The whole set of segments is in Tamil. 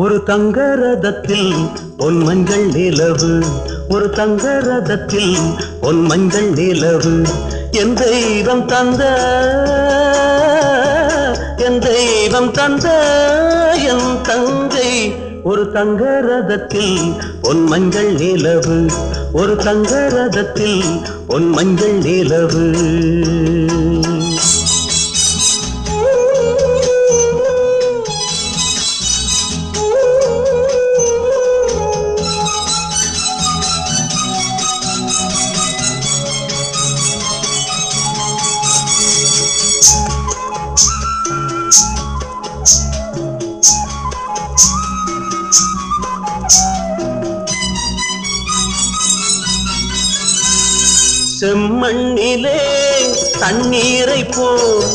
ஒரு தங்க ரதத்தில் பொன் மஞ்சள் நிலவு, ஒரு தங்க ரதத்தில் பொன் மஞ்சள் நிலவு. என் தெய்வம் தந்த, என் தெய்வம் தந்த என் தங்கை. ஒரு தங்க ரதத்தில் பொன் மஞ்சள் நிலவு, ஒரு தங்க ரதத்தில் பொன் மஞ்சள் நிலவு. செம்மண்ணிலே தண்ணீரை போல்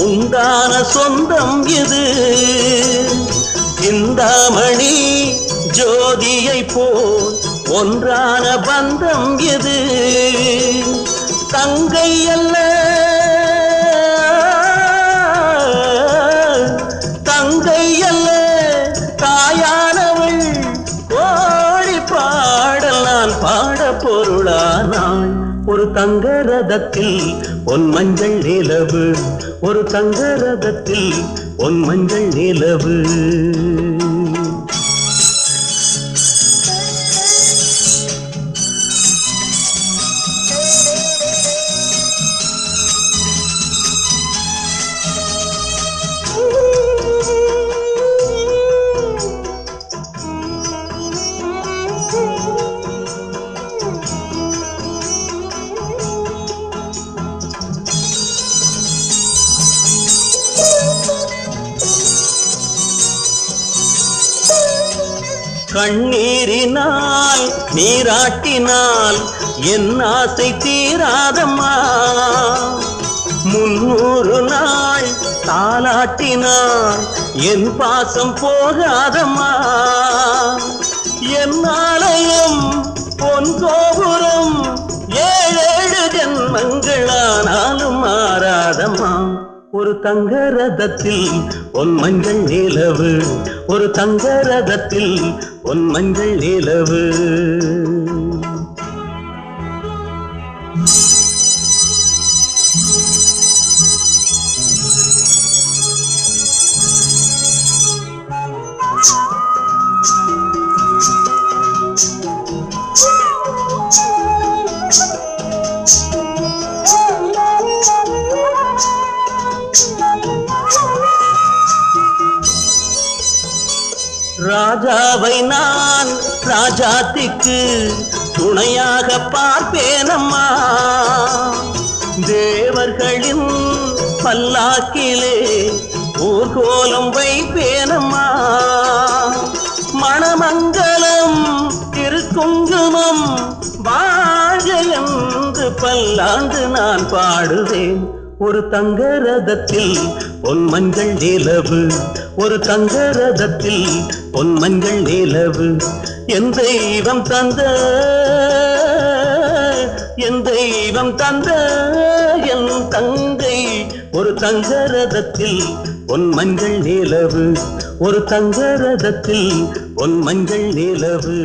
உண்டான சொந்தம் இது, சிந்தாமணி ஜோதியை போல் ஒன்றான பந்தம் இது. தங்கை அல்ல தங்கை அல்ல தாயானவள், கோடி பாடல் நான் பாட பொருளானாள். ஒரு தங்க ரதத்தில் பொன் மஞ்சள் நிலவு, ஒரு தங்க ரதத்தில் பொன் மஞ்சள் நிலவு. கண்ணீரினால் நீராட்டினால் என் ஆசை தீராதம்மா, 300 நாள் தாலாட்டினால் என் பாசம் போகாதம்மா. என் ஆலயம் பொன் கோபுரம் 7 ஜென்மங்களானாலும் மாறாதம்மா. ஒரு தங்க ரதத்தில் பொன் மஞ்சள் நிலவு, ஒரு தங்க ரதத்தில் பொன் மஞ்சள் நிலவு. ராஜாவை நான் ராஜாத்திக்கு துணையாக பார்ப்பேனம்மா, தேவர்களின் பல்லாக்கிலே ஊர்கோலம் வைப்பேனம்மா. மணமங்கலம் திருக்குங்குமம் வாழ்க என்று பல்லாண்டு நான் பாடுவேன். ஒரு தங்க ரதத்தில் பொன் மஞ்சள் நிலவு, ஒரு தங்க ரதத்தில் பொன் மஞ்சள் நிலவு. என் தெய்வம் தந்த, என் தெய்வம் தந்த என் தங்கை. ஒரு தங்க ரதத்தில் பொன் மஞ்சள் நிலவு, ஒரு தங்க ரதத்தில் பொன் மஞ்சள் நிலவு.